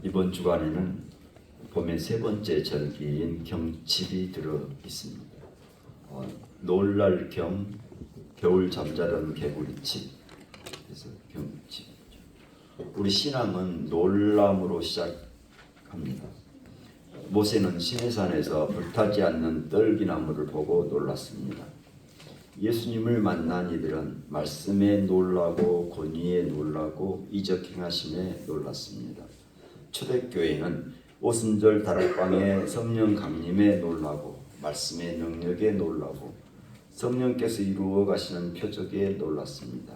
이번 주간에는 봄의 세 번째 절기인 경칩이 들어 있습니다. 놀랄 겸 겨울 잠자던 개구리칩, 그래서 경칩. 우리 신앙은 놀람으로 시작합니다. 모세는 시내산에서 불타지 않는 떨기나무를 보고 놀랐습니다. 예수님을 만난 이들은 말씀에 놀라고 권위에 놀라고 이적 행하심에 놀랐습니다. 초대교회는 오순절 다락방의 성령 강림에 놀라고 말씀의 능력에 놀라고 성령께서 이루어 가시는 표적에 놀랐습니다.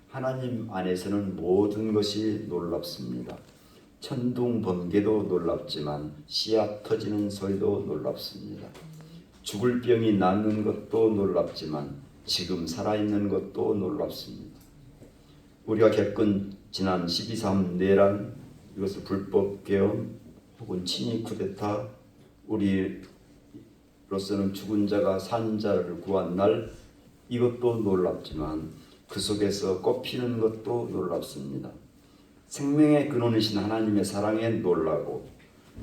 하나님 안에서는 모든 것이 놀랍습니다. 천둥 번개도 놀랍지만 씨앗 터지는 소리도 놀랍습니다. 죽을 병이 낫는 것도 놀랍지만 지금 살아있는 것도 놀랍습니다. 우리가 겪은 지난 12.3 내란, 이것을 불법 계엄 혹은 친위 쿠데타, 우리로서는 죽은 자가 산 자를 구한 날, 이것도 놀랍지만 그 속에서 꽃피는 것도 놀랍습니다. 생명의 근원이신 하나님의 사랑에 놀라고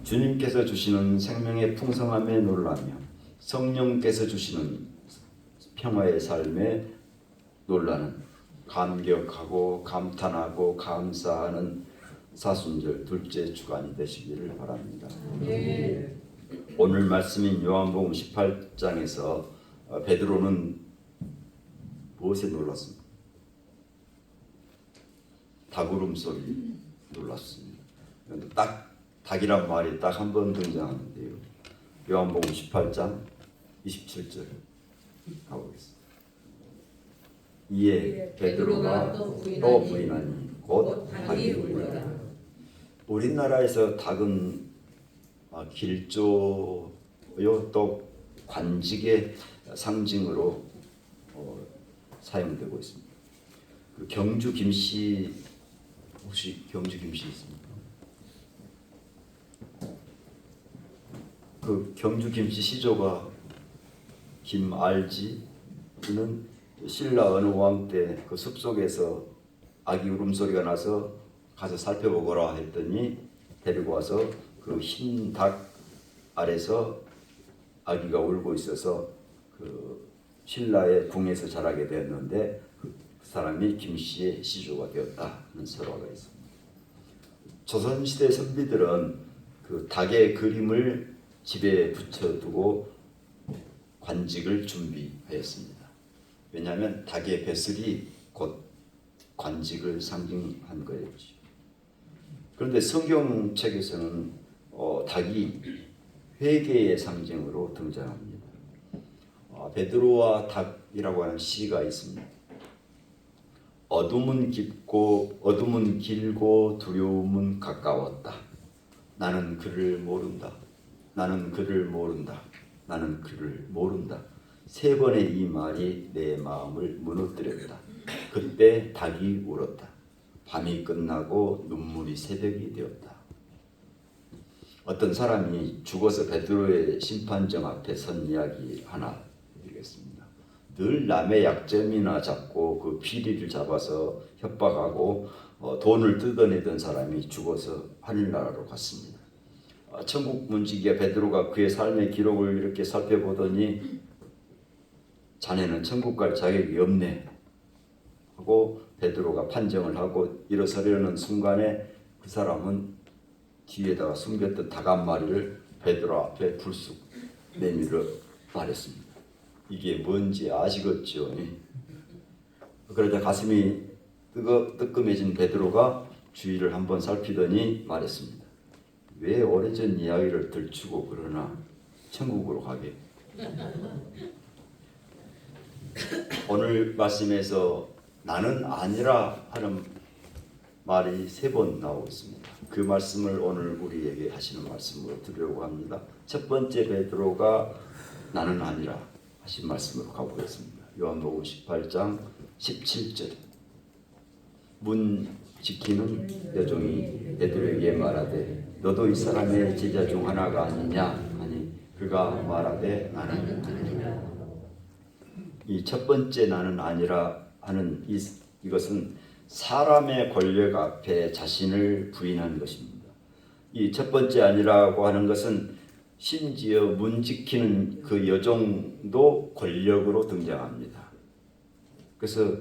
주님께서 주시는 생명의 풍성함에 놀라며 성령께서 주시는 평화의 삶에 놀라는, 감격하고 감탄하고 감사하는 사순절 둘째 주간이 되시기를 바랍니다. 네. 오늘 말씀인 요한복음 18장에서 베드로는 무엇에 놀랐습니까? 닭울음소리 놀랐습니다. 딱 닭이란 말이 딱 한 번 등장하는데요. 요한복음 18장 27절 가보겠습니다. 이에 베드로가 또 부인하니 곧 닭이 울더라. 우리나라에서 닭은 길조요, 또 관직의 상징으로 사용되고 있습니다. 경주 김씨, 혹시 경주 김씨 있습니까? 그 경주 김씨 시조가 김알지, 그는 신라 어느 왕 때 그 숲속에서 아기 울음소리가 나서 가서 살펴보거라 했더니 데리고 와서 그 흰 닭 아래서 아기가 울고 있어서 그 신라의 궁에서 자라게 되었는데 그 사람이 김씨의 시조가 되었다는 설화가 있습니다. 조선시대 선비들은 그 닭의 그림을 집에 붙여두고 관직을 준비하였습니다. 왜냐하면 닭의 뱃슬이 곧 관직을 상징한 거였죠. 그런데 성경책에서는 닭이 회개의 상징으로 등장합니다. 베드로와 닭이라고 하는 시가 있습니다. 어둠은 길고 두려움은 가까웠다. 나는 그를 모른다. 나는 그를 모른다. 나는 그를 모른다. 세 번의 이 말이 내 마음을 무너뜨렸다. 그때 닭이 울었다. 밤이 끝나고 눈물이 새벽이 되었다. 어떤 사람이 죽어서 베드로의 심판정 앞에 선 이야기 하나 드리겠습니다. 늘 남의 약점이나 잡고 그 비리를 잡아서 협박하고 돈을 뜯어내던 사람이 죽어서 하늘나라로 갔습니다. 천국 문지기가 베드로가 그의 삶의 기록을 이렇게 살펴보더니 자네는 천국 갈 자격이 없네 하고 베드로가 판정을 하고 일어서려는 순간에 그 사람은 뒤에다가 숨겼던 닭 한 마리를 베드로 앞에 불쑥 내밀어 말했습니다. 이게 뭔지 아시겠죠? 그러자 가슴이 뜨끔해진 베드로가 주위를 한번 살피더니 말했습니다. 왜 오래전 이야기를 들추고 그러나 천국으로 가게. 오늘 말씀에서 나는 아니라 하는 말이 3번 나오고 있습니다. 그 말씀을 오늘 우리에게 하시는 말씀으로 드리려고 합니다. 첫 번째 베드로가 나는 아니라 하신 말씀으로 가보겠습니다. 요한복음 18장 17절. 문 지키는 여종이 베드로에게 말하되 너도 이 사람의 제자 중 하나가 아니냐 하니 그가 말하되 나는 아니라. 이 첫 번째 나는 아니라 하는 이것은 사람의 권력 앞에 자신을 부인한 것입니다. 이 첫 번째 아니라고 하는 것은 심지어 문 지키는 그 여종도 권력으로 등장합니다. 그래서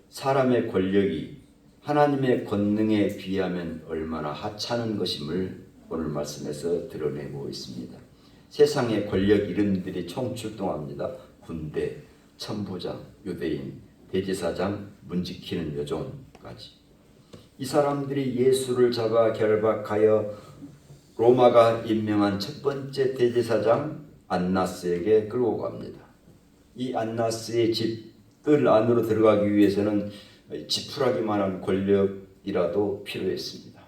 사람의 권력이 하나님의 권능에 비하면 얼마나 하찮은 것임을 오늘 말씀에서 드러내고 있습니다. 세상의 권력 이름들이 총출동합니다. 군대, 천부장, 유대인, 대제사장, 문 지키는 여종까지. 이 사람들이 예수를 잡아 결박하여 로마가 임명한 첫 번째 대제사장 안나스에게 끌고 갑니다. 이 안나스의 집들 안으로 들어가기 위해서는 지푸라기만한 권력이라도 필요했습니다.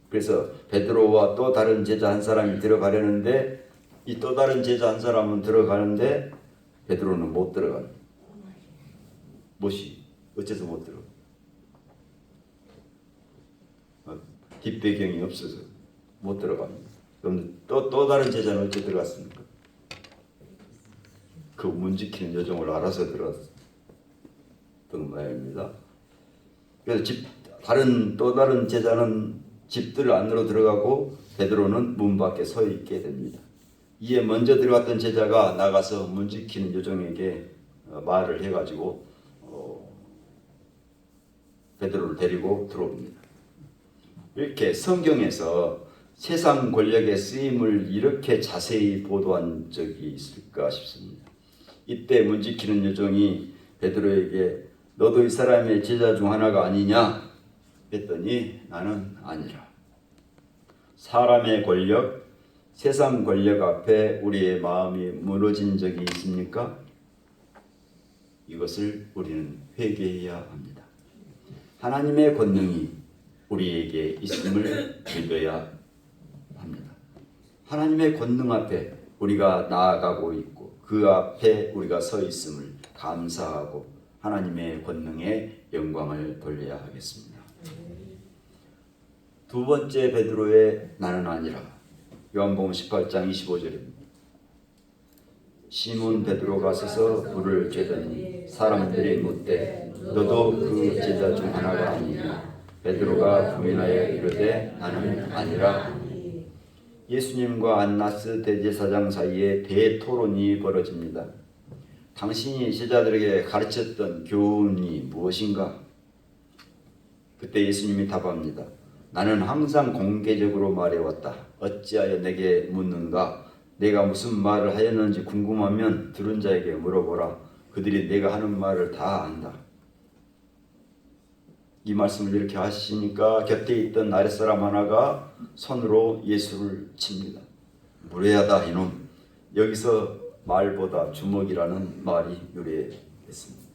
그래서 베드로와 또 다른 제자 한 사람이 들어가려는데 이 또 다른 제자 한 사람은 들어가는데 베드로는 못 들어갑니다. 못이 어째서 못 들어가? 뒷배경이 없어서 못 들어갑니다. 그럼 또 다른 제자는 어째 들어갔습니까? 그 문 지키는 여종을 알아서 들어갔던 모양입니다. 그래서 또 다른 제자는 집들 안으로 들어가고 베드로는 문 밖에 서 있게 됩니다. 이에 먼저 들어갔던 제자가 나가서 문 지키는 여종에게 말을 해가지고 베드로를 데리고 들어옵니다. 이렇게 성경에서 세상 권력의 쓰임을 이렇게 자세히 보도한 적이 있을까 싶습니다. 이때 문 지키는 여종이 베드로에게 너도 이 사람의 제자 중 하나가 아니냐 했더니 나는 아니라. 사람의 권력, 세상 권력 앞에 우리의 마음이 무너진 적이 있습니까? 이것을 우리는 회개해야 합니다. 하나님의 권능이 우리에게 있음을 믿어야 합니다. 하나님의 권능 앞에 우리가 나아가고 있고 그 앞에 우리가 서 있음을 감사하고 하나님의 권능에 영광을 돌려야 하겠습니다. 두 번째 베드로의 나는 아니라 요한복음 18장 25절입니다. 시몬 베드로가 서서 불을 쬐더니 사람들이 묻되 너도 그 제자 중 하나가 아니냐? 베드로가 부인하여 이르되 나는 아니라. 예수님과 안나스 대제사장 사이에 대토론이 벌어집니다. 당신이 제자들에게 가르쳤던 교훈이 무엇인가? 그때 예수님이 답합니다. 나는 항상 공개적으로 말해왔다. 어찌하여 내게 묻는가? 내가 무슨 말을 하였는지 궁금하면 들은 자에게 물어보라. 그들이 내가 하는 말을 다 안다. 이 말씀을 이렇게 하시니까 곁에 있던 아랫사람 하나가 손으로 예수를 칩니다. 무례하다 이놈. 여기서 말보다 주먹이라는 말이 유래했습니다.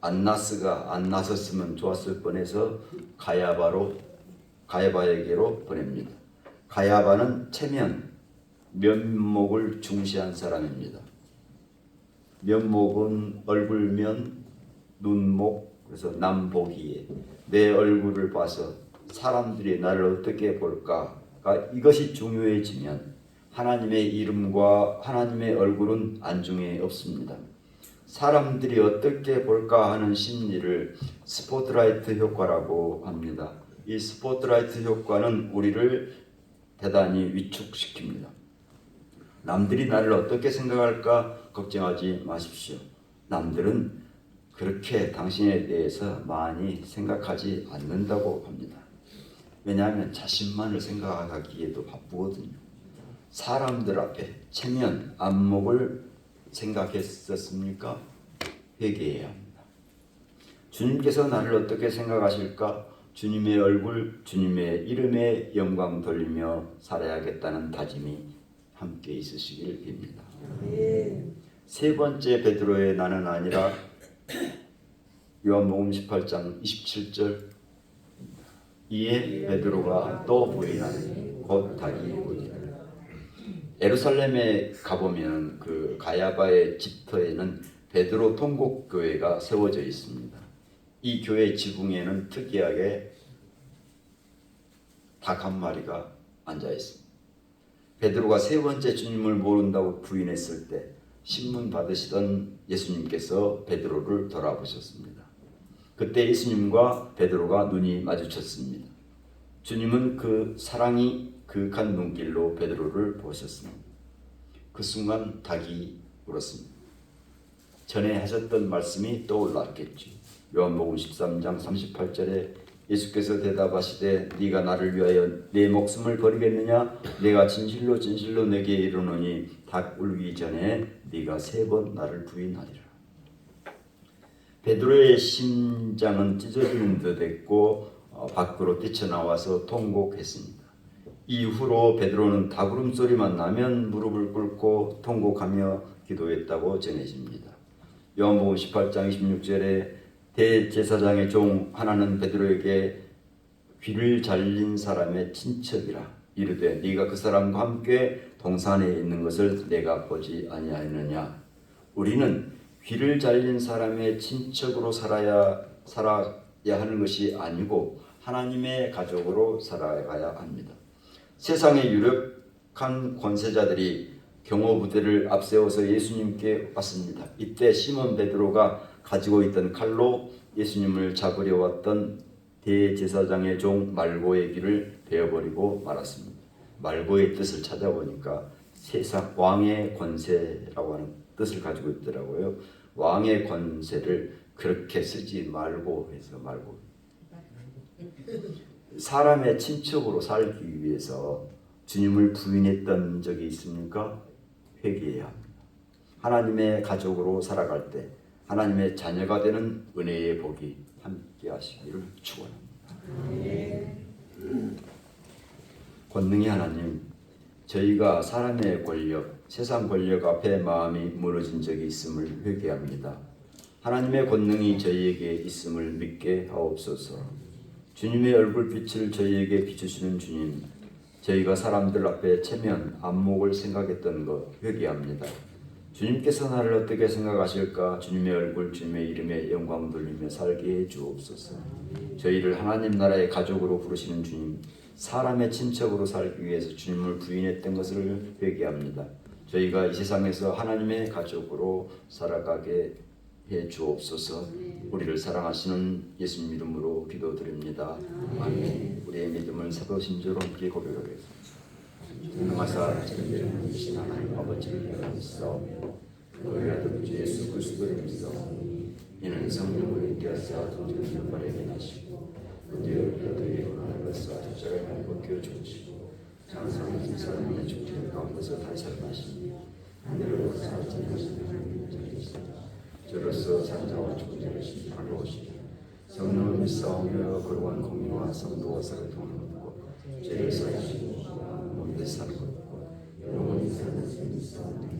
안나스가 안 나섰으면 좋았을 뻔해서 가야바에게로 보냅니다. 가야바는 체면, 면목을 중시한 사람입니다. 면목은 얼굴면, 눈목, 그래서 남보기에 내 얼굴을 봐서 사람들이 나를 어떻게 볼까가 이것이 중요해지면 하나님의 이름과 하나님의 얼굴은 안중에 없습니다. 사람들이 어떻게 볼까 하는 심리를 스포트라이트 효과라고 합니다. 이 스포트라이트 효과는 우리를 대단히 위축시킵니다. 남들이 나를 어떻게 생각할까 걱정하지 마십시오. 남들은 그렇게 당신에 대해서 많이 생각하지 않는다고 합니다. 왜냐하면 자신만을 생각하기에도 바쁘거든요. 사람들 앞에 체면, 안목을 생각했었습니까? 회개해야 합니다. 주님께서 나를 어떻게 생각하실까? 주님의 얼굴, 주님의 이름에 영광 돌리며 살아야겠다는 다짐이 함께 있으시길 빕니다. 세 번째 베드로의 나는 아니라 요한복음 18장 27절 이에 베드로가 또 부인하니 곧 닭이 오니라. 예루살렘에 가보면 그 가야바의 집터에는 베드로 통곡교회가 세워져 있습니다. 이 교회 지붕에는 특이하게 닭 한 마리가 앉아 있습니다. 베드로가 세 번째 주님을 모른다고 부인했을 때 신문 받으시던 예수님께서 베드로를 돌아보셨습니다. 그때 예수님과 베드로가 눈이 마주쳤습니다. 주님은 그 그윽한 눈길로 베드로를 보셨습니다. 그 순간 닭이 울었습니다. 전에 하셨던 말씀이 떠올랐겠지. 요한복음 13장 38절에 예수께서 대답하시되 네가 나를 위하여 내 목숨을 버리겠느냐? 내가 진실로 진실로 내게 이르노니 닭 울기 전에 네가 3번 나를 부인하리라. 베드로의 심장은 찢어지는 듯 했고 밖으로 뛰쳐나와서 통곡했습니다. 이후로 베드로는 닭 울음소리만 나면 무릎을 꿇고 통곡하며 기도했다고 전해집니다. 요한복음 18장 26절에 대제사장의 종 하나는 베드로에게 귀를 잘린 사람의 친척이라 이르되 네가 그 사람과 함께 동산에 있는 것을 내가 보지 아니하였느냐. 우리는 귀를 잘린 사람의 친척으로 살아야 하는 것이 아니고 하나님의 가족으로 살아가야 합니다. 세상의 유력한 권세자들이 경호부대를 앞세워서 예수님께 왔습니다. 이때 시몬 베드로가 가지고 있던 칼로 예수님을 잡으려 왔던 대제사장의 종 말고의 귀를 베어버리고 말았습니다. 말고의 뜻을 찾아보니까 세상 왕의 권세라고 하는 뜻을 가지고 있더라고요. 왕의 권세를 그렇게 쓰지 말고 해서 말고. 사람의 친척으로 살기 위해서 주님을 부인했던 적이 있습니까? 회개해야 합니다. 하나님의 가족으로 살아갈 때 하나님의 자녀가 되는 은혜의 복이 함께 하시기를 축원합니다. 권능의 하나님, 저희가 사람의 권력, 세상 권력 앞에 마음이 무너진 적이 있음을 회개합니다. 하나님의 권능이 저희에게 있음을 믿게 하옵소서. 주님의 얼굴빛을 저희에게 비추시는 주님, 저희가 사람들 앞에 체면, 안목을 생각했던 것 회개합니다. 주님께서 나를 어떻게 생각하실까? 주님의 얼굴, 주님의 이름에 영광 돌리며 살게 해 주옵소서. 저희를 하나님 나라의 가족으로 부르시는 주님, 사람의 친척으로 살기 위해서 주님을 부인했던 것을 회개합니다. 저희가 이 세상에서 하나님의 가족으로 살아가게 해 주옵소서. 우리를 사랑하시는 예수님 이름으로 기도드립니다. 아멘. 우리의 믿음을 사도신조로 함께 고백하겠습니다. 전능하사 전능하신 하나님 아버지를 믿사오며 너희 아들 주 예수 그리스도를 믿사오니 이는 성령을 인도하사 동정을 바르게 하시고 은혜를 그들에게 원하는 것과 적절하게 복귀해 주시고 장성하신 사람의 죽지 가운데서 다시 살아나시니 하늘로 사라지는 하나님의 자리시다. 저로서 산자와 죽은 자를 심판하러 오시니 성령을 믿사오며 거룩한 공의와 성도와 사를 통하고 죄를 사하시고 몸에 사는 것과 영원히 사는 것을 믿사오니